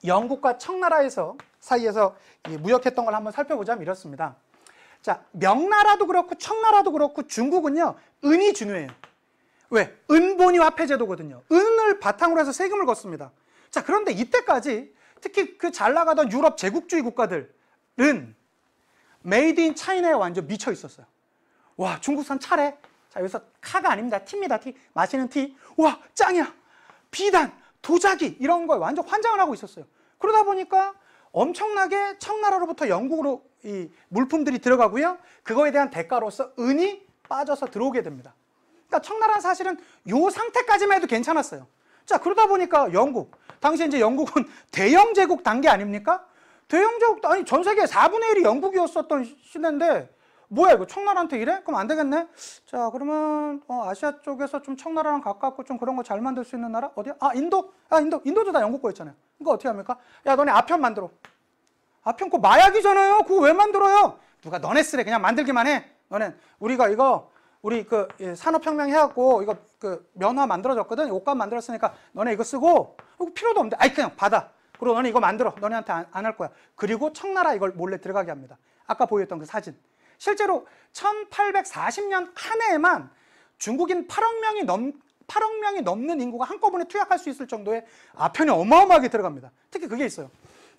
영국과 청나라에서 사이에서 무역했던 걸 한번 살펴보자면 이렇습니다. 자, 명나라도 그렇고 청나라도 그렇고 중국은요, 은이 중요해요. 왜? 은본위 화폐 제도거든요. 은을 바탕으로 해서 세금을 걷습니다. 자, 그런데 이때까지 특히 그 잘 나가던 유럽 제국주의 국가들은 메이드 인 차이나에 완전 미쳐 있었어요. 와, 중국산 차래. 자, 여기서 카가 아닙니다. 티입니다. 티. 마시는 티. 와, 짱이야. 비단, 도자기 이런 거에 완전 환장을 하고 있었어요. 그러다 보니까 엄청나게 청나라로부터 영국으로 이 물품들이 들어가고요. 그거에 대한 대가로서 은이 빠져서 들어오게 됩니다. 그러니까 청나라는 사실은 요 상태까지만 해도 괜찮았어요. 자, 그러다 보니까 영국, 당시 이제 영국은 대영 제국 단계 아닙니까? 대영 제국, 아니 전 세계 4분의 1이 영국이었었던 시대인데 뭐야 이거 청나라한테 이래? 그럼 안 되겠네. 자, 그러면 아시아 쪽에서 좀 청나라랑 가깝고 좀 그런 거 잘 만들 수 있는 나라 어디야? 아, 인도. 아, 인도도 다 영국 거였잖아요. 그거 어떻게 합니까? 야, 너네 아편 만들어. 아편 거 마약이잖아요. 그거 왜 만들어요? 누가 너네 쓰래. 그냥 만들기만 해. 너네 우리가 이거 우리 그 산업혁명 해갖고 이거 그 면화 만들어졌거든. 옷감 만들었으니까 너네 이거 쓰고 이거 필요도 없는데 아이 그냥 받아. 그리고 너네 이거 만들어. 너네한테 안 할 거야. 그리고 청나라 이걸 몰래 들어가게 합니다. 아까 보였던 그 사진. 실제로 1840년 한 해에만 중국인 8억 명이 넘는 인구가 한꺼번에 투약할 수 있을 정도의 아편이 어마어마하게 들어갑니다. 특히 그게 있어요.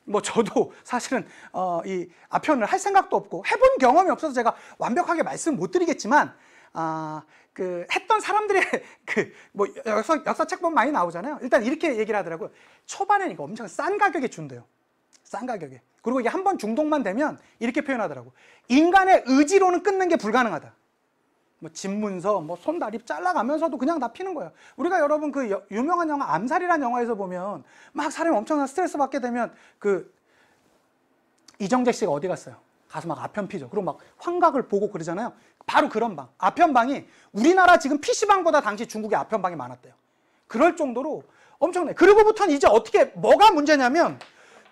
뭐 저도 사실은 이 아편을 할 생각도 없고 해본 경험이 없어서 제가 완벽하게 말씀 못 드리겠지만 그 했던 사람들의 그 뭐 역사책 보면 많이 나오잖아요. 일단 이렇게 얘기를 하더라고요. 초반에 이거 엄청 싼 가격에 준대요. 싼 가격에. 그리고 이게 한번 중독만 되면 이렇게 표현하더라고. 인간의 의지로는 끊는 게 불가능하다. 뭐 집문서, 뭐 손다리 잘라가면서도 그냥 다 피는 거예요. 우리가 여러분 그 유명한 영화 암살이라는 영화에서 보면 막 사람이 엄청난 스트레스 받게 되면 그 이정재 씨가 어디 갔어요? 가서 막 아편 피죠. 그리고 막 환각을 보고 그러잖아요. 바로 그런 방. 아편방이 우리나라 지금 PC방보다 당시 중국에 아편방이 많았대요. 그럴 정도로 엄청나요. 그리고부터는 이제 어떻게 뭐가 문제냐면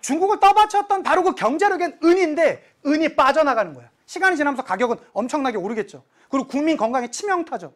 중국을 떠받쳤던 바로 그 경제력인 은인데 은이 빠져나가는 거야. 시간이 지나면서 가격은 엄청나게 오르겠죠. 그리고 국민 건강에 치명타죠.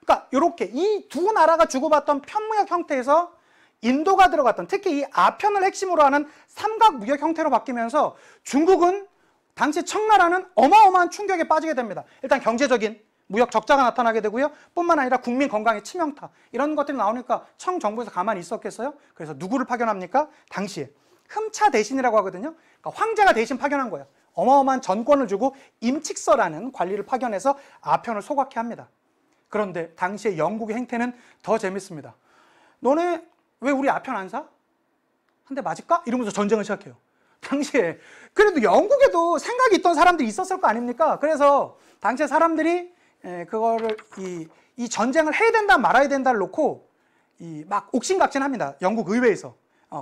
그러니까 이렇게 이 두 나라가 주고받던 편무역 형태에서 인도가 들어갔던 특히 이 아편을 핵심으로 하는 삼각무역 형태로 바뀌면서 중국은 당시 청나라는 어마어마한 충격에 빠지게 됩니다. 일단 경제적인 무역 적자가 나타나게 되고요. 뿐만 아니라 국민 건강에 치명타 이런 것들이 나오니까 청 정부에서 가만히 있었겠어요? 그래서 누구를 파견합니까? 당시에 흠차 대신이라고 하거든요. 그러니까 황제가 대신 파견한 거예요. 어마어마한 전권을 주고 임칙서라는 관리를 파견해서 아편을 소각해 합니다. 그런데 당시에 영국의 행태는 더 재밌습니다. 너네 왜 우리 아편 안 사? 한 대 맞을까? 이러면서 전쟁을 시작해요. 당시에 그래도 영국에도 생각이 있던 사람들이 있었을 거 아닙니까? 그래서 당시에 사람들이 그거를 이 전쟁을 해야 된다 말아야 된다를 놓고 막 옥신각신합니다. 영국 의회에서.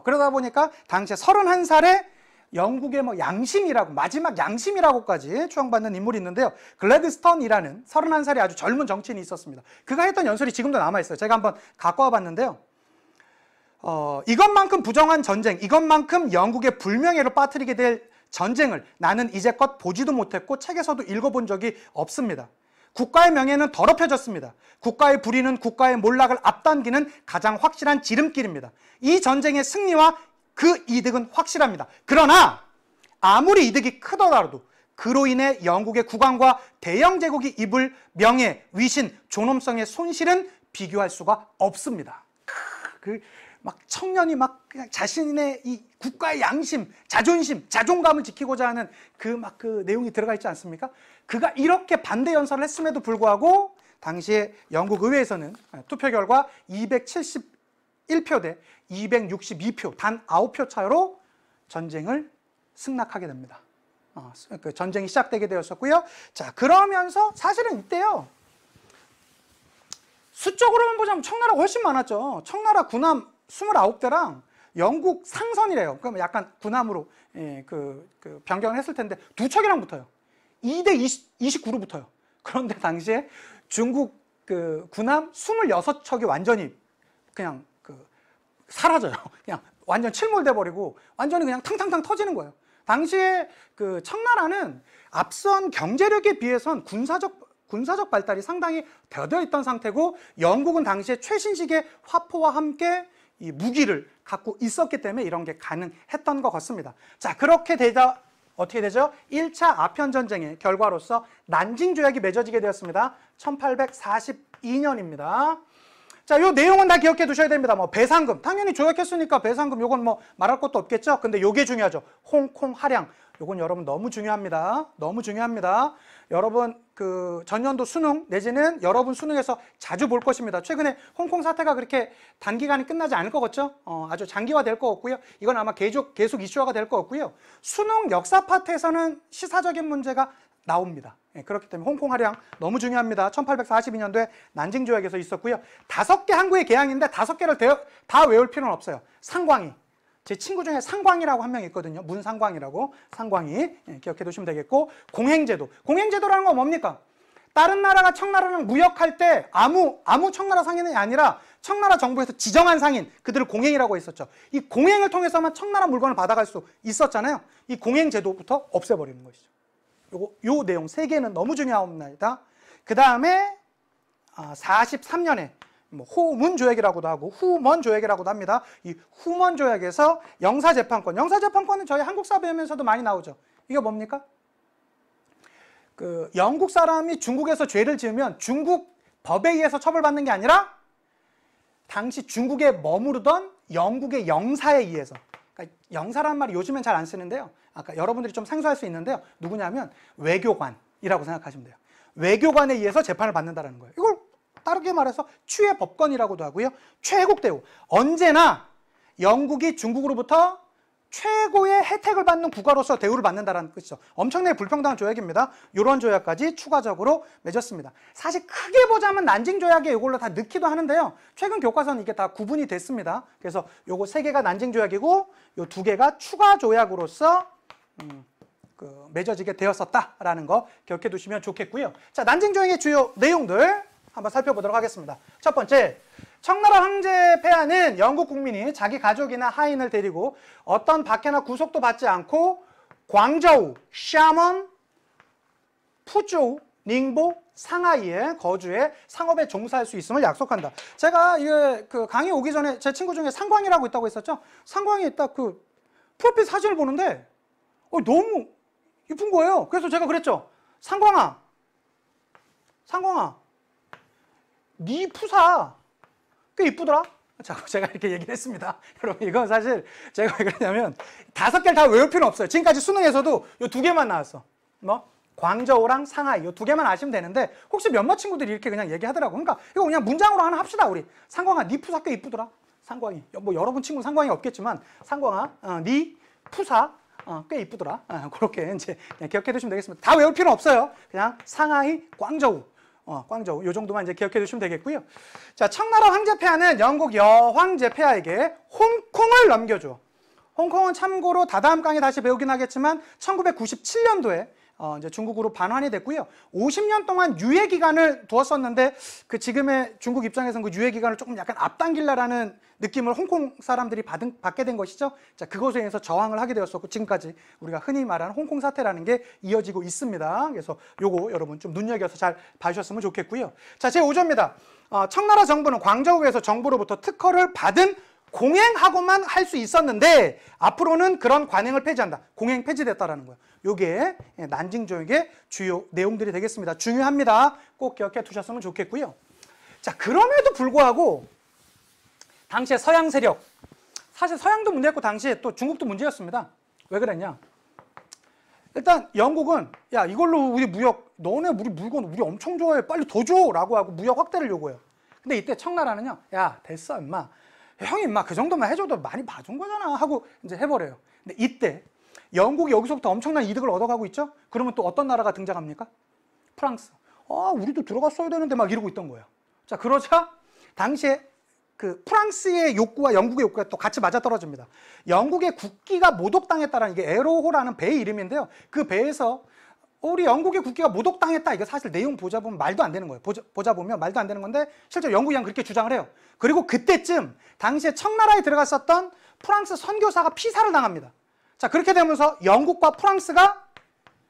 그러다 보니까 당시에 31살에 영국의 뭐 양심이라고 마지막 양심이라고까지 추앙받는 인물이 있는데요. 글래드스턴이라는 31살의 아주 젊은 정치인이 있었습니다. 그가 했던 연설이 지금도 남아있어요. 제가 한번 갖고 와봤는데요. 이것만큼 부정한 전쟁, 이것만큼 영국의 불명예로 빠뜨리게 될 전쟁을 나는 이제껏 보지도 못했고 책에서도 읽어본 적이 없습니다. 국가의 명예는 더럽혀졌습니다. 국가의 불의는 국가의 몰락을 앞당기는 가장 확실한 지름길입니다. 이 전쟁의 승리와 그 이득은 확실합니다. 그러나 아무리 이득이 크더라도 그로 인해 영국의 국왕과 대영 제국이 입을 명예, 위신, 존엄성의 손실은 비교할 수가 없습니다. 막 청년이 막 그냥 자신의 이 국가의 양심, 자존심, 자존감을 지키고자 하는 그 내용이 들어가 있지 않습니까? 그가 이렇게 반대 연설을 했음에도 불구하고 당시에 영국 의회에서는 투표 결과 271표 대 262표, 단 9표 차로 전쟁을 승낙하게 됩니다. 그 전쟁이 시작되게 되었었고요. 자, 그러면서 사실은 이때요. 수적으로만 보자면 청나라가 훨씬 많았죠. 청나라 군함 29대랑 영국 상선이래요. 그럼 약간 군함으로 변경을 했을 텐데 두 척이랑 붙어요. 2대 29로 붙어요. 그런데 당시에 중국 그 군함 26척이 완전히 그냥 사라져요. 그냥 완전 침몰돼 버리고 완전히 그냥 탕탕탕 터지는 거예요. 당시에 그 청나라는 앞선 경제력에 비해선 군사적 발달이 상당히 더뎌 있던 상태고 영국은 당시에 최신식의 화포와 함께 이 무기를 갖고 있었기 때문에 이런 게 가능했던 것 같습니다. 자, 그렇게 되다 어떻게 되죠? 1차 아편전쟁의 결과로서 난징조약이 맺어지게 되었습니다. 1842년입니다. 자, 요 내용은 다 기억해 두셔야 됩니다. 뭐 배상금, 당연히 조약했으니까 배상금, 요건 뭐 말할 것도 없겠죠. 근데 요게 중요하죠. 홍콩 할양, 요건 여러분 너무 중요합니다. 너무 중요합니다. 여러분 그 전년도 수능 내지는 여러분 수능에서 자주 볼 것입니다. 최근에 홍콩 사태가 그렇게 단기간에 끝나지 않을 것 같죠? 아주 장기화 될 것 같고요. 이건 아마 계속 이슈화가 될 것 같고요. 수능 역사 파트에서는 시사적인 문제가 나옵니다. 예, 그렇기 때문에 홍콩 할양 너무 중요합니다. 1842년도에 난징 조약에서 있었고요. 5개 항구의 개항인데 5개를 다 외울 필요는 없어요. 상광이, 제 친구 중에 상광이라고 한 명 있거든요. 문상광이라고, 상광이, 예, 기억해 두시면 되겠고, 공행제도. 공행제도라는 건 뭡니까? 다른 나라가 청나라랑 무역할 때 아무 청나라 상인이 아니라 청나라 정부에서 지정한 상인, 그들을 공행이라고 했었죠. 이 공행을 통해서만 청나라 물건을 받아갈 수 있었잖아요. 이 공행제도부터 없애버리는 것이죠. 요 내용 3개는 너무 중요합니다. 그 다음에 43년에 뭐 호문조약이라고도 하고 후먼조약이라고도 합니다. 이 후먼조약에서 영사재판권은 저희 한국사 배우면서도 많이 나오죠. 이게 뭡니까? 그 영국 사람이 중국에서 죄를 지으면 중국 법에 의해서 처벌받는 게 아니라 당시 중국에 머무르던 영국의 영사에 의해서, 그러니까 영사라는 말이 요즘엔 잘 안 쓰는데요. 아까 여러분들이 좀 생소할 수 있는데요. 누구냐면 외교관이라고 생각하시면 돼요. 외교관에 의해서 재판을 받는다는 거예요. 이걸 다르게 말해서 취해법권이라고도 하고요. 최국대우. 언제나 영국이 중국으로부터 최고의 혜택을 받는 국가로서 대우를 받는다는 뜻이죠. 엄청나게 불평등한 조약입니다. 이런 조약까지 추가적으로 맺었습니다. 사실 크게 보자면 난징 조약에 이걸로 다 넣기도 하는데요. 최근 교과서는 이게 다 구분이 됐습니다. 그래서 요거 3개가 난징 조약이고 요 2개가 추가 조약으로서 맺어지게 되었었다라는 거 기억해 두시면 좋겠고요. 자, 난징 조약의 주요 내용들 한번 살펴보도록 하겠습니다. 첫 번째, 청나라 황제 폐하는 영국 국민이 자기 가족이나 하인을 데리고 어떤 박해나 구속도 받지 않고 광저우, 샤먼, 푸조우, 닝보, 상하이에 거주해 상업에 종사할 수 있음을 약속한다. 제가 그 강의 오기 전에 제 친구 중에 상광이라고 있다고 했었죠. 상광이 딱 그 프로필 사진을 보는데 너무 이쁜 거예요. 그래서 제가 그랬죠. 상광아, 네 푸사 꽤 이쁘더라. 자, 제가 이렇게 얘기를 했습니다. 여러분, 이건 사실 제가 왜 그러냐면 5개를 다 외울 필요는 없어요. 지금까지 수능에서도 이 2개만 나왔어. 뭐 광저우랑 상하이 이 2개만 아시면 되는데 혹시 몇몇 친구들이 이렇게 그냥 얘기하더라고. 그러니까 이거 그냥 문장으로 하나 합시다. 우리 상광아, 네 푸사 꽤 이쁘더라. 상광이, 뭐 여러분 친구 상광이 없겠지만 상광아, 네 푸사 꽤 이쁘더라. 그렇게 이제 기억해 두시면 되겠습니다. 다 외울 필요는 없어요. 그냥 상하이, 광저우. 광저우 요 정도만 이제 기억해 두시면 되겠고요. 자, 청나라 황제 폐하는 영국 여황제 폐하에게 홍콩을 넘겨줘. 홍콩은 참고로 다다음 강의 다시 배우긴 하겠지만 1997년도에 이제 중국으로 반환이 됐고요. 50년 동안 유예 기간을 두었었는데 그 지금의 중국 입장에서는 그 유예 기간을 조금 약간 앞당길라라는 느낌을 홍콩 사람들이 받게 된 것이죠. 자, 그것에 의해서 저항을 하게 되었었고 지금까지 우리가 흔히 말하는 홍콩 사태라는 게 이어지고 있습니다. 그래서 요거 여러분 좀 눈여겨서 잘 봐주셨으면 좋겠고요. 자, 제5조입니다. 청나라 정부는 광저우에서 정부로부터 특허를 받은 공행하고만 할 수 있었는데 앞으로는 그런 관행을 폐지한다. 공행 폐지됐다라는 거예요. 요게 난징조약의 주요 내용들이 되겠습니다. 중요합니다. 꼭 기억해 두셨으면 좋겠고요. 자, 그럼에도 불구하고 당시에 서양 세력, 사실 서양도 문제였고 당시에 또 중국도 문제였습니다. 왜 그랬냐? 일단 영국은 야, 이걸로 우리 무역, 너네 우리 물건 우리 엄청 좋아해, 빨리 더 줘 라고 하고 무역 확대를 요구해요. 근데 이때 청나라는요, 야 됐어 임마, 형이 임마 그 정도만 해줘도 많이 봐준 거잖아 하고 이제 해버려요. 근데 이때 영국이 여기서부터 엄청난 이득을 얻어가고 있죠. 그러면 또 어떤 나라가 등장합니까? 프랑스. 우리도 들어갔어야 되는데 막 이러고 있던 거예요. 자, 그러자 당시에 그 프랑스의 욕구와 영국의 욕구가 또 같이 맞아떨어집니다. 영국의 국기가 모독당했다라는, 이게 에로호라는 배의 이름인데요. 그 배에서 우리 영국의 국기가 모독당했다, 이거 사실 내용 보자 보면 말도 안 되는 거예요. 보자 보면 말도 안 되는 건데 실제로 영국이 그렇게 주장을 해요. 그리고 그때쯤 당시에 청나라에 들어갔었던 프랑스 선교사가 피살을 당합니다. 자, 그렇게 되면서 영국과 프랑스가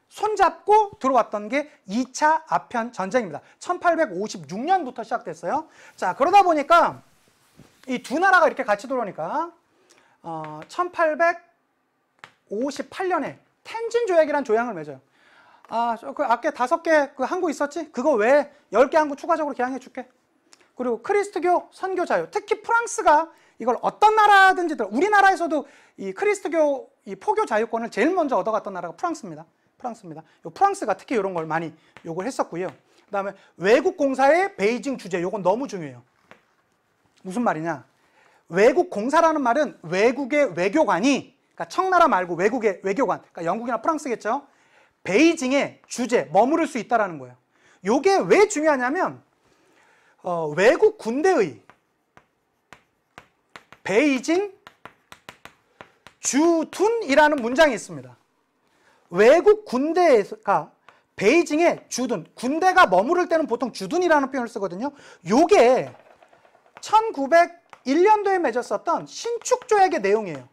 손잡고 들어왔던 게 2차 아편 전쟁입니다. 1856년부터 시작됐어요. 자, 그러다 보니까 이 두 나라가 이렇게 같이 들어오니까 1858년에 텐진 조약이라는 조약을 맺어요. 그 아까 5개 그 항구 있었지? 그거 외에 10개 항구 추가적으로 개항해 줄게. 그리고 크리스트교 선교 자유, 특히 프랑스가 이걸 어떤 나라든지 우리나라에서도 이 크리스트교 이 포교 자유권을 제일 먼저 얻어갔던 나라가 프랑스입니다. 프랑스가 특히 이런 걸 많이 요구를 했었고요. 그다음에 외국 공사의 베이징 주재, 요건 너무 중요해요. 무슨 말이냐? 외국 공사라는 말은 외국의 외교관이, 그러니까 청나라 말고 외국의 외교관, 그러니까 영국이나 프랑스겠죠. 베이징의 주재, 머무를 수 있다라는 거예요. 요게 왜 중요하냐면 외국 군대의 베이징 주둔이라는 문장이 있습니다. 외국 군대가 베이징에 주둔, 군대가 머무를 때는 보통 주둔이라는 표현을 쓰거든요. 요게 1901년도에 맺었었던 신축조약의 내용이에요.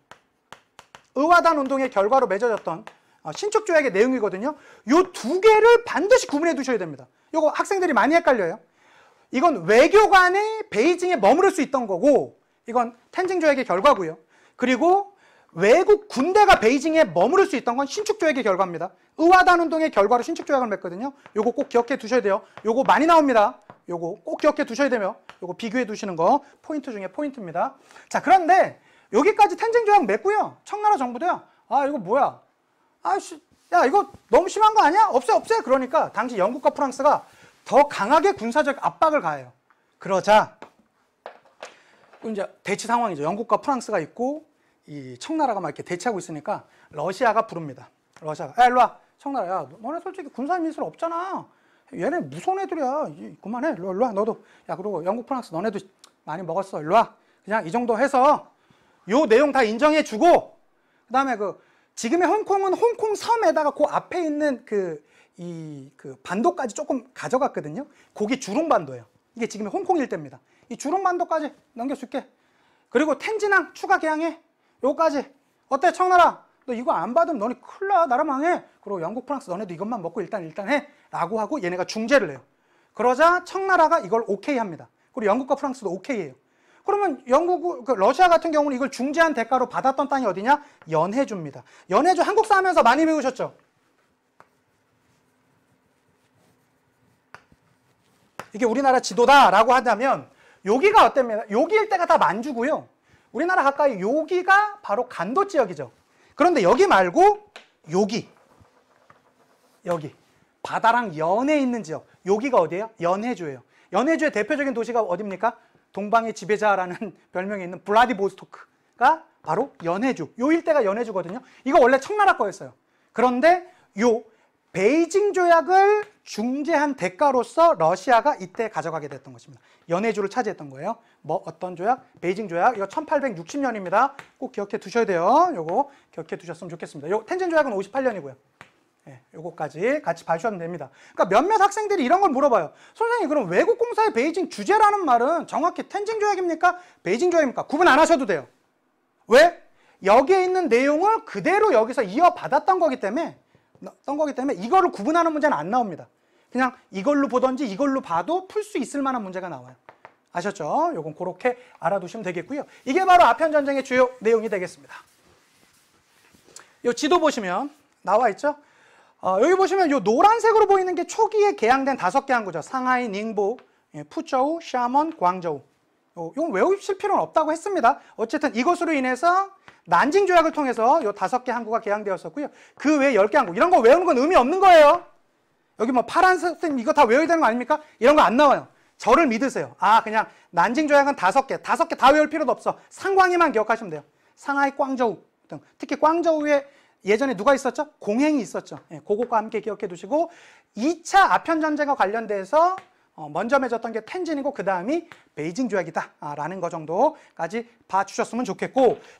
의화단 운동의 결과로 맺어졌던 신축조약의 내용이거든요. 요 두 개를 반드시 구분해 두셔야 됩니다. 요거 학생들이 많이 헷갈려요. 이건 외교관이 베이징에 머무를 수 있던 거고, 이건 텐징조약의 결과고요. 그리고 외국 군대가 베이징에 머무를 수 있던 건 신축조약의 결과입니다. 의화단 운동의 결과로 신축조약을 맺거든요. 요거 꼭 기억해 두셔야 돼요. 요거 많이 나옵니다. 요거 꼭 기억해 두셔야 되며, 요거 비교해 두시는 거 포인트 중에 포인트입니다. 자, 그런데 여기까지 텐징조약 맺고요. 청나라 정부도요. 이거 뭐야? 야, 이거 너무 심한 거 아니야? 없애. 그러니까 당시 영국과 프랑스가 더 강하게 군사적 압박을 가해요. 그러자 이제 대치 상황이죠. 영국과 프랑스가 있고 이 청나라가 막 이렇게 대치하고 있으니까 러시아가 부릅니다. 러시아가, 야, 일로 와. 청나라, 야, 너네 솔직히 군사미술 없잖아. 얘네 무서운 애들이야. 그만해. 일로 와. 너도. 야, 그리고 영국, 프랑스 너네도 많이 먹었어. 일로 와. 그냥 이 정도 해서 요 내용 다 인정해주고, 그 다음에 지금의 홍콩은 홍콩 섬에다가 그 앞에 있는 그 반도까지 조금 가져갔거든요. 거기 주롱반도예요. 이게 지금의 홍콩 일대입니다. 이 주롱반도까지 넘겨줄게. 그리고 텐진항 추가 개항해. 요까지. 어때, 청나라? 너 이거 안 받으면 너네 큰일 나. 나라 망해. 그리고 영국, 프랑스 너네도 이것만 먹고 일단 해. 라고 하고 얘네가 중재를 해요. 그러자 청나라가 이걸 오케이 합니다. 그리고 영국과 프랑스도 오케이 해요. 그러면 러시아 같은 경우는 이걸 중재한 대가로 받았던 땅이 어디냐? 연해주입니다. 연해주 한국 사하면서 많이 배우셨죠? 이게 우리나라 지도다라고 하자면 여기가 어땠냐? 여기 일대가 다 만주고요. 우리나라 가까이 여기가 바로 간도 지역이죠. 그런데 여기 말고 여기 바다랑 연해 있는 지역, 여기가 어디예요? 연해주예요. 연해주의 대표적인 도시가 어디입니까? 동방의 지배자라는 별명이 있는 블라디보스토크가 바로 연해주. 요 일대가 연해주거든요. 이거 원래 청나라 거였어요. 그런데 요 베이징 조약을 중재한 대가로서 러시아가 이때 가져가게 됐던 것입니다. 연해주를 차지했던 거예요. 어떤 조약? 베이징 조약. 이거 1860년입니다. 꼭 기억해 두셔야 돼요. 요거 기억해 두셨으면 좋겠습니다. 요 텐진 조약은 58년이고요. 예, 요거까지 같이 봐주셔도 됩니다. 그러니까 몇몇 학생들이 이런 걸 물어봐요. 선생님, 그럼 외국 공사의 베이징 주재라는 말은 정확히 텐징 조약입니까? 베이징 조약입니까? 구분 안 하셔도 돼요. 왜? 여기에 있는 내용을 그대로 여기서 이어받았던 거기 때문에 이거를 구분하는 문제는 안 나옵니다. 그냥 이걸로 보던지 이걸로 봐도 풀 수 있을 만한 문제가 나와요. 아셨죠? 요건 그렇게 알아두시면 되겠고요. 이게 바로 아편전쟁의 주요 내용이 되겠습니다. 요 지도 보시면 나와 있죠? 여기 보시면 요 노란색으로 보이는 게 초기에 개항된 5개 항구죠. 상하이, 닝보, 푸저우, 샤먼, 광저우. 이건 외우실 필요는 없다고 했습니다. 어쨌든 이것으로 인해서 난징 조약을 통해서 요 5개 항구가 개항되었었고요. 그 외에 10개 항구. 이런 거 외우는 건 의미 없는 거예요. 여기 뭐 파란색 이거 다 외워야 되는 거 아닙니까? 이런 거 안 나와요. 저를 믿으세요. 그냥 난징 조약은 5개. 5개 다 외울 필요도 없어. 상광이만 기억하시면 돼요. 상하이, 광저우 등. 특히 광저우에 예전에 누가 있었죠? 공행이 있었죠. 그것과 함께 기억해 두시고, 2차 아편전쟁과 관련돼서 먼저 맺었던 게 텐진이고 그 다음이 베이징 조약이다 라는 거 정도까지 봐주셨으면 좋겠고,